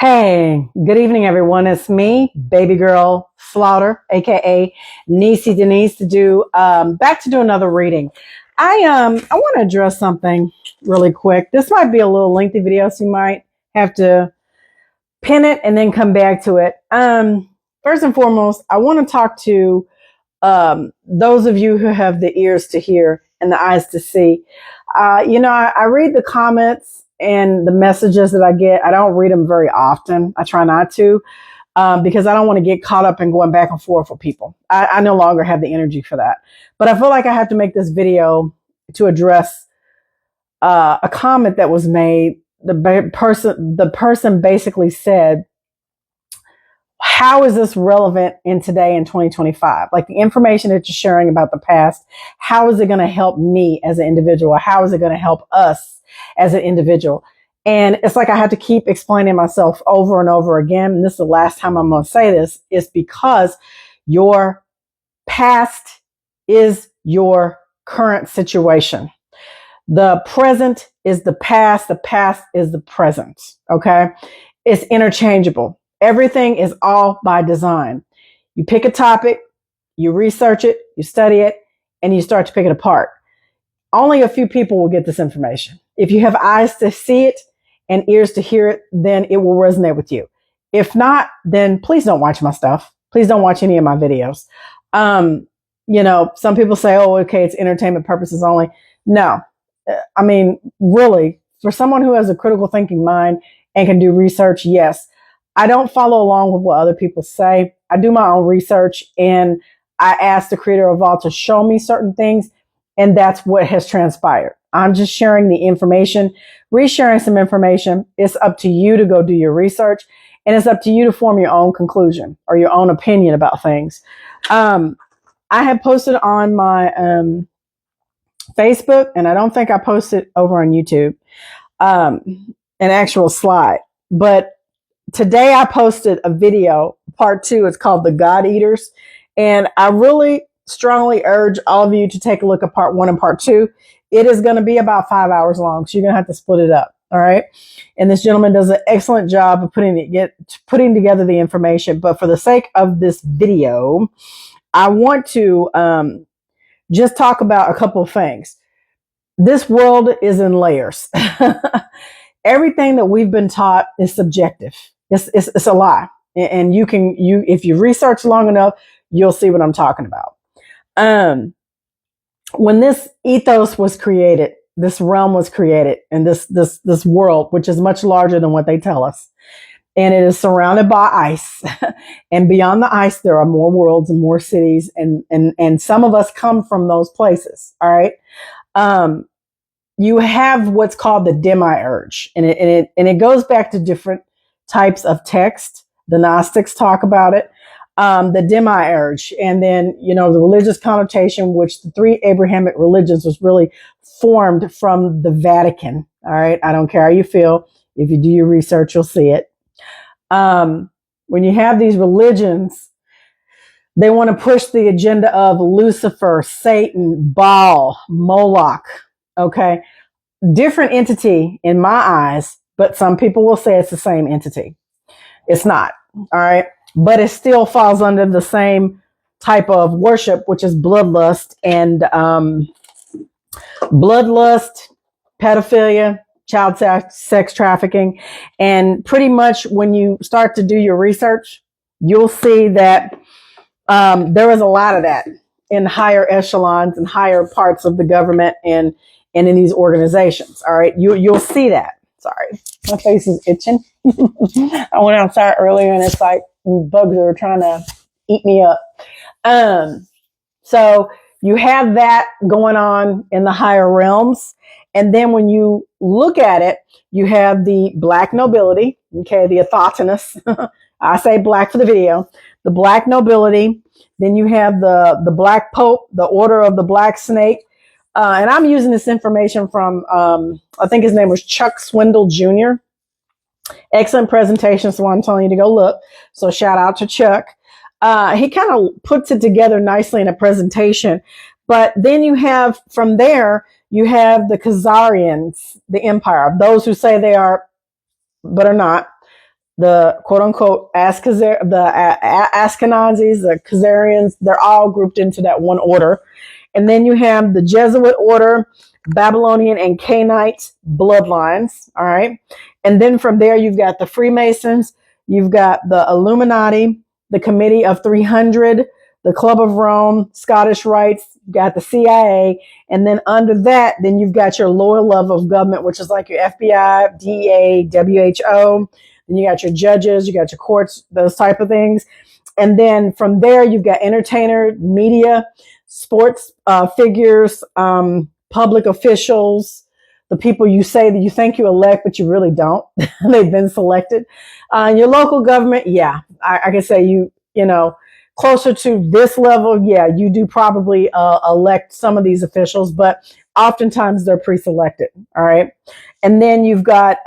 Hey, good evening, everyone. It's me, baby girl Slaughter, aka Niecy Denise, to do back to do another reading. I want to address something really quick. This might be a little lengthy video, so you might have to pin it and then come back to it. First and foremost, I want to talk to those of you who have the ears to hear and the eyes to see. I read the comments and the messages that I get. I don't read them very often. I try not to because I don't want to get caught up in going back and forth with people. I no longer have the energy for that. But I feel like I have to make this video to address a comment that was made. The person basically said, how is this relevant in today in 2025? Like the information that you're sharing about the past, how is it going to help me as an individual? How is it going to help us as an individual? And it's like I have to keep explaining myself over and over again. And this is the last time I'm going to say this, is because your past is your current situation. The present is the past is the present. Okay. It's interchangeable. Everything is all by design. You pick a topic, you research it, you study it, and you start to pick it apart. Only a few people will get this information. If you have eyes to see it and ears to hear it, then it will resonate with you. If not, then please don't watch my stuff. Please don't watch any of my videos. Some people say, oh, okay, it's entertainment purposes only. No, I mean, really, for someone who has a critical thinking mind and can do research, yes. I don't follow along with what other people say. I do my own research and I ask the creator of all to show me certain things. And that's what has transpired. I'm just sharing the information, resharing some information. It's up to you to go do your research and it's up to you to form your own conclusion or your own opinion about things. I have posted on my Facebook, and I don't think I posted over on YouTube, an actual slide, but today I posted a video, part 2. It's called The God Eaters. And I really strongly urge all of you to take a look at part 1 and part 2. It is going to be about 5 hours long. So you're going to have to split it up. All right. And this gentleman does an excellent job of putting together the information. But for the sake of this video, I want to just talk about a couple of things. This world is in layers. Everything that we've been taught is subjective. It's a lie. And if you research long enough, you'll see what I'm talking about. When this ethos was created, this realm was created, and this world, which is much larger than what they tell us, and it is surrounded by ice. And beyond the ice, there are more worlds and more cities, and some of us come from those places. All right. You have what's called the demiurge, and it goes back to different types of text. The Gnostics talk about it, the demiurge, and then the religious connotation, which the 3 Abrahamic religions was really formed from the Vatican. All right, I don't care how you feel. If you do your research, you'll see it. When you have these religions, they want to push the agenda of Lucifer, Satan, Baal, Moloch. Okay. Different entity in my eyes, but some people will say it's the same entity. It's not. All right. But it still falls under the same type of worship, which is bloodlust and pedophilia, child sex trafficking. And pretty much when you start to do your research, you'll see that there is a lot of that in higher echelons and higher parts of the government and in these organizations. All right. You'll see that. Sorry. My face is itching. I went outside earlier and it's like bugs are trying to eat me up. So you have that going on in the higher realms. And then when you look at it, you have the black nobility. Okay. The autochthonous. I say black for the video. The black nobility. Then you have the black pope, the order of the black snake. And I'm using this information from, I think his name was Chuck Swindoll Jr. Excellent presentation. So I'm telling you to go look. So shout out to Chuck. He kind of puts it together nicely in a presentation. But then you have, from there, you have the Khazarians, the empire, those who say they are, but are not. the quote unquote Ashkenazis, the Khazarians, they're all grouped into that one order. And then you have the Jesuit order, Babylonian and Canaanite bloodlines. All right. And then from there, you've got the Freemasons, you've got the Illuminati, the Committee of 300, the Club of Rome, Scottish Rites, you've got the CIA. And then under that, then you've got your lower level of government, which is like your FBI, DEA, WHO. Then you got your judges, you got your courts, those type of things. And then from there, you've got entertainer, media, sports figures, public officials, the people you say that you think you elect, but you really don't. They've been selected. Your local government, yeah, I can say you know, closer to this level, yeah, you do probably elect some of these officials, but oftentimes they're pre-selected. All right. And then you've got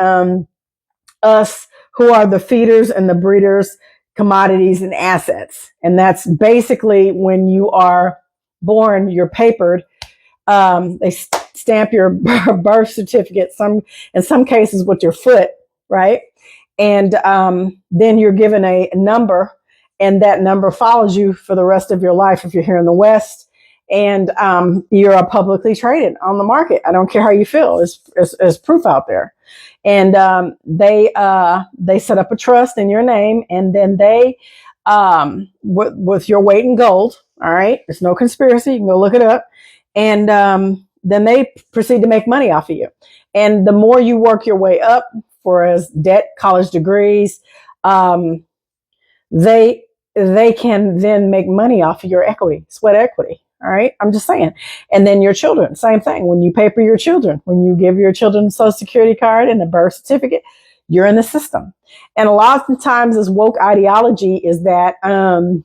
us who are the feeders and the breeders, commodities and assets. And that's basically when you are born, you're papered. They stamp your birth certificate, in some cases with your foot, right? And then you're given a number, and that number follows you for the rest of your life if you're here in the West. And you're publicly traded on the market. I don't care how you feel. There's proof out there. And they set up a trust in your name, and then they with your weight in gold. All right, there's no conspiracy. You can go look it up, and then they proceed to make money off of you. And the more you work your way up, for as debt, college degrees, they can then make money off of your equity, sweat equity. All right. I'm just saying. And then your children, same thing. When you paper your children, when you give your children a social security card and a birth certificate, you're in the system. And a lot of times this woke ideology is that, I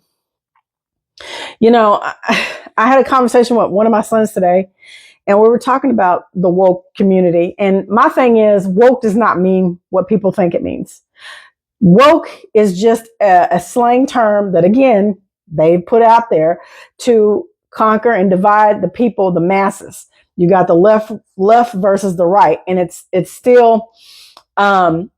had a conversation with one of my sons today, and we were talking about the woke community. And my thing is, woke does not mean what people think it means. Woke is just a slang term that, again, they put out there to conquer and divide the people, the masses. You got the left versus the right, and it's still an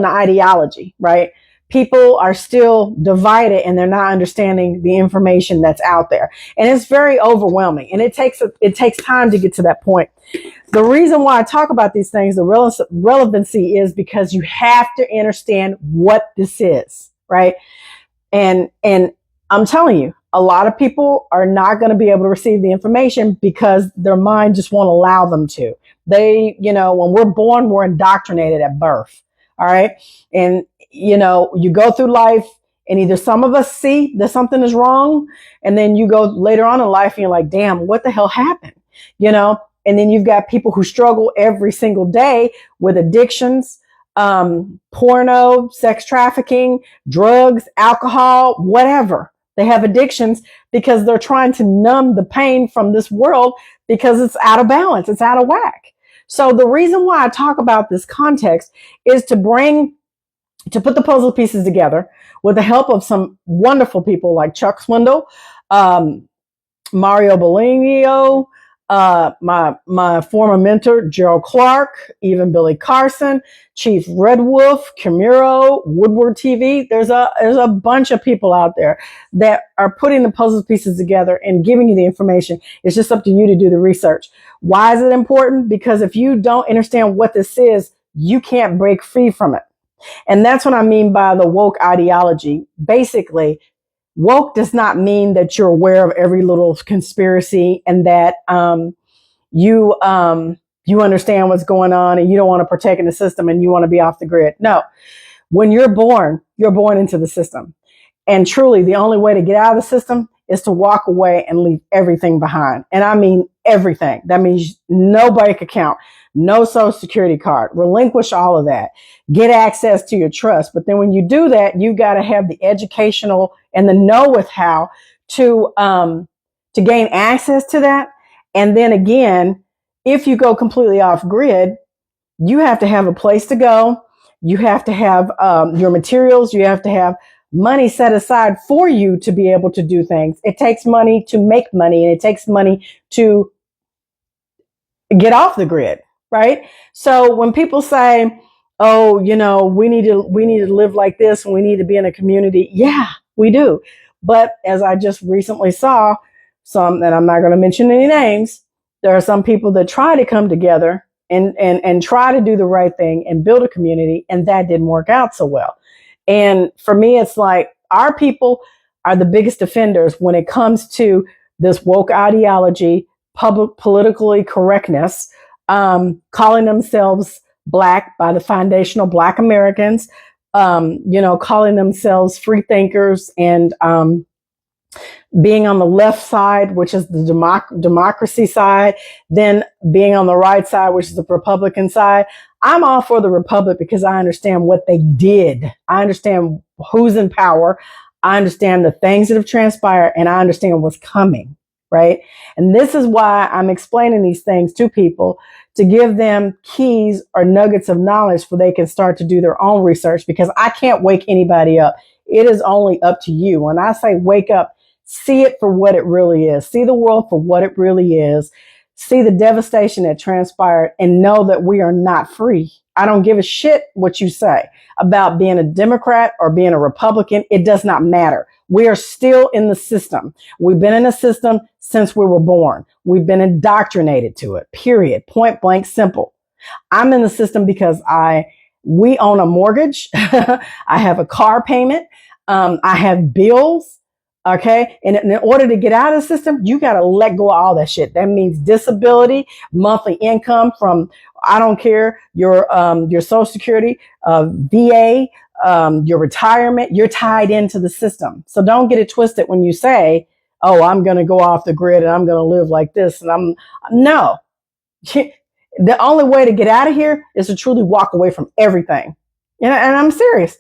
ideology, right? People are still divided, and they're not understanding the information that's out there, and it's very overwhelming. And it takes time to get to that point. The reason why I talk about these things, the relevancy, is because you have to understand what this is, right? And I'm telling you, a lot of people are not going to be able to receive the information because their mind just won't allow them to. When we're born, we're indoctrinated at birth. All right. And, you go through life, and either some of us see that something is wrong, and then you go later on in life and you're like, damn, what the hell happened? And then you've got people who struggle every single day with addictions, porno, sex trafficking, drugs, alcohol, whatever. They have addictions because they're trying to numb the pain from this world because it's out of balance. It's out of whack. So the reason why I talk about this context is to put the puzzle pieces together with the help of some wonderful people like Chuck Swindoll, Mario Bellino, my former mentor, Gerald Clark, even Billy Carson, Chief Red Wolf, Camuro, Woodward TV. There's a bunch of people out there that are putting the puzzle pieces together and giving you the information. It's just up to you to do the research. Why is it important? Because if you don't understand what this is, you can't break free from it. And that's what I mean by the woke ideology. Basically, woke does not mean that you're aware of every little conspiracy and that you understand what's going on and you don't want to partake in the system and you want to be off the grid. No, when you're born into the system. And truly, the only way to get out of the system is to walk away and leave everything behind. And I mean everything. That means no bank account, no social security card, relinquish all of that, get access to your trust. But then when you do that, you got to have the educational and the know with how to gain access to that. And then again, if you go completely off grid, you have to have a place to go. You have to have your materials. You have to have money set aside for you to be able to do things. It takes money to make money, and it takes money to get off the grid, right? So when people say, oh, we need to live like this and we need to be in a community. Yeah, we do. But as I just recently saw some, and I'm not going to mention any names, there are some people that try to come together and try to do the right thing and build a community, and that didn't work out so well. And for me, it's like our people are the biggest offenders when it comes to this woke ideology, public politically correctness, calling themselves Black by the foundational Black Americans, calling themselves free thinkers and being on the left side, which is the democracy side, then being on the right side, which is the Republican side. I'm all for the Republic because I understand what they did. I understand who's in power. I understand the things that have transpired, and I understand what's coming, right? And this is why I'm explaining these things to people, to give them keys or nuggets of knowledge so they can start to do their own research, because I can't wake anybody up. It is only up to you. When I say wake up, see it for what it really is. See the world for what it really is. See the devastation that transpired and know that we are not free. I don't give a shit what you say about being a Democrat or being a Republican. It does not matter. We are still in the system. We've been in the system since we were born. We've been indoctrinated to it, period. Point blank simple. I'm in the system because we own a mortgage. I have a car payment. I have bills. Okay. And in order to get out of the system, you got to let go of all that shit. That means disability, monthly income from, I don't care, your social security, VA, your retirement, you're tied into the system. So don't get it twisted when you say, oh, I'm going to go off the grid and I'm going to live like this. And no, the only way to get out of here is to truly walk away from everything. And I'm serious.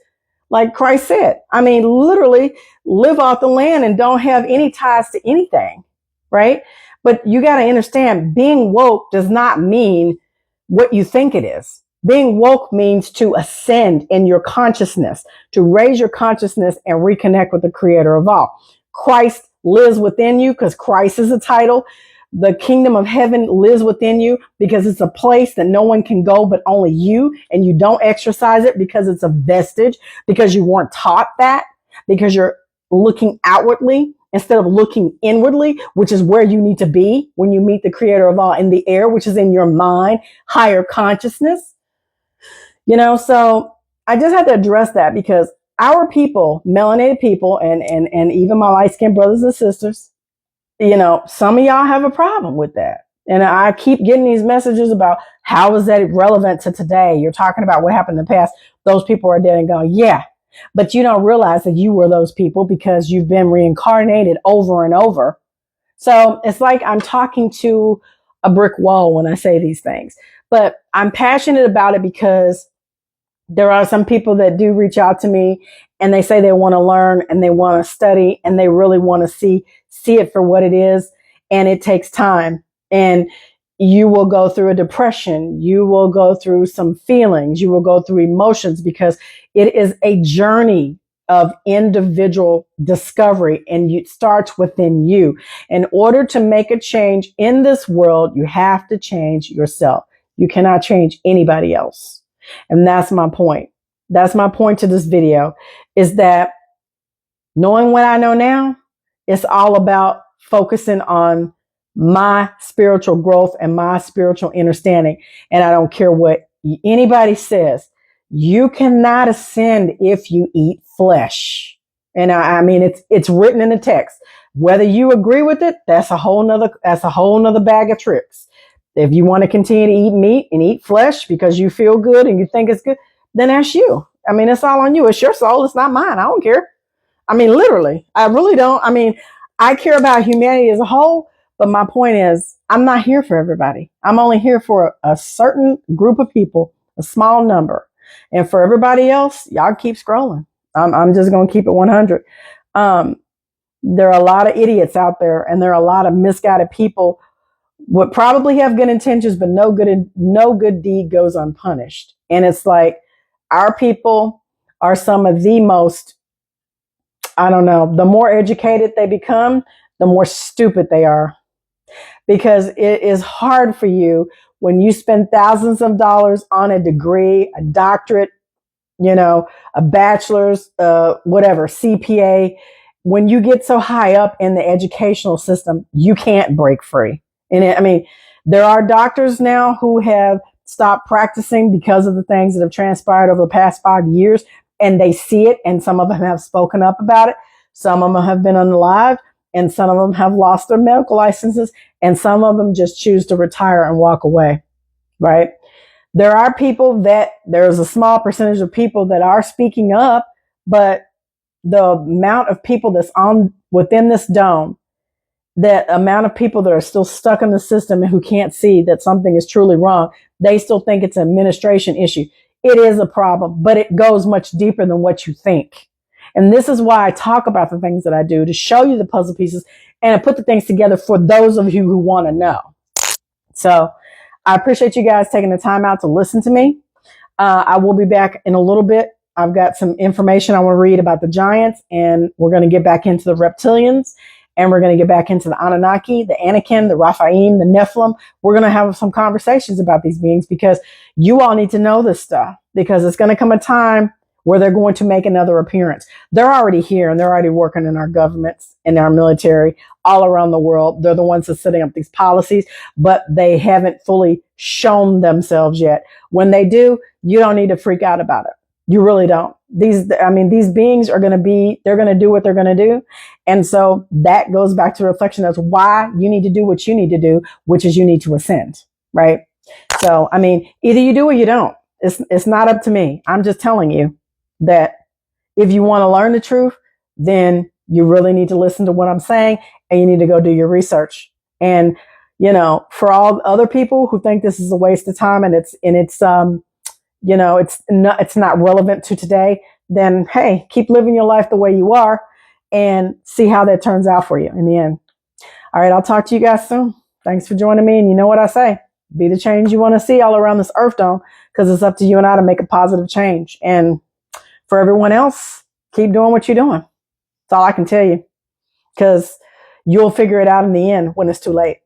Like Christ said, I mean, literally live off the land and don't have any ties to anything, right? But you got to understand, being woke does not mean what you think it is. Being woke means to ascend in your consciousness, to raise your consciousness and reconnect with the creator of all. Christ lives within you because Christ is a title. The kingdom of heaven lives within you because it's a place that no one can go but only you, and you don't exercise it because it's a vestige, because you weren't taught that, because you're looking outwardly instead of looking inwardly, which is where you need to be when you meet the creator of all in the air, which is in your mind, higher consciousness. So I just had to address that because our people, melanated people, and even my light-skinned brothers and sisters, some of y'all have a problem with that. And I keep getting these messages about how is that relevant to today? You're talking about what happened in the past. Those people are dead and gone. Yeah. But you don't realize that you were those people because you've been reincarnated over and over. So it's like I'm talking to a brick wall when I say these things. But I'm passionate about it because there are some people that do reach out to me and they say they want to learn and they want to study and they really want to see it for what it is. And it takes time. And you will go through a depression. You will go through some feelings. You will go through emotions because it is a journey of individual discovery, and it starts within you. In order to make a change in this world, you have to change yourself. You cannot change anybody else. And that's my point. That's my point to this video, is that knowing what I know now, it's all about focusing on my spiritual growth and my spiritual understanding. And I don't care what anybody says. You cannot ascend if you eat flesh. And I mean, it's written in the text. Whether you agree with it, that's a whole nother bag of tricks. If you want to continue to eat meat and eat flesh because you feel good and you think it's good, then that's you. I mean, it's all on you. It's your soul. It's not mine. I don't care. I mean, literally, I really don't. I mean, I care about humanity as a whole, but my point is, I'm not here for everybody. I'm only here for a certain group of people, a small number. And for everybody else, y'all keep scrolling. I'm just going to keep it 100. There are a lot of idiots out there, and there are a lot of misguided people would probably have good intentions, but no good deed goes unpunished. And it's like our people are some of the most, I don't know, the more educated they become, the more stupid they are. Because it is hard for you when you spend thousands of dollars on a degree, a doctorate, a bachelor's, whatever, CPA, when you get so high up in the educational system, you can't break free. And there are doctors now who have stopped practicing because of the things that have transpired over the past 5 years, and they see it, and some of them have spoken up about it. Some of them have been unalived, and some of them have lost their medical licenses, and some of them just choose to retire and walk away, right? There are people there's a small percentage of people that are speaking up, but the amount of people that's within this dome, that amount of people that are still stuck in the system and who can't see that something is truly wrong, they still think it's an administration issue. It is a problem, but it goes much deeper than what you think. And this is why I talk about the things that I do, to show you the puzzle pieces and I put the things together for those of you who want to know. So I appreciate you guys taking the time out to listen to me. I will be back in a little bit. I've got some information I want to read about the giants, and we're going to get back into the reptilians, and we're going to get back into the Anunnaki, the Anakim, the Raphaim, the Nephilim. We're going to have some conversations about these beings because you all need to know this stuff, because it's going to come a time where they're going to make another appearance. They're already here, and they're already working in our governments, in our military, all around the world. They're the ones that are setting up these policies, but they haven't fully shown themselves yet. When they do, you don't need to freak out about it. You really don't. These beings are going to they're going to do what they're going to do. And so that goes back to reflection as why you need to do what you need to do, which is you need to ascend, right? So, either you do or you don't. It's not up to me. I'm just telling you that if you want to learn the truth, then you really need to listen to what I'm saying, and you need to go do your research. And, for all other people who think this is a waste of time and it's not relevant to today, then hey, keep living your life the way you are and see how that turns out for you in the end. All right, I'll talk to you guys soon. Thanks for joining me. And you know what I say, be the change you want to see all around this earth dome, because it's up to you and I to make a positive change. And for everyone else, keep doing what you're doing. That's all I can tell you, because you'll figure it out in the end when it's too late.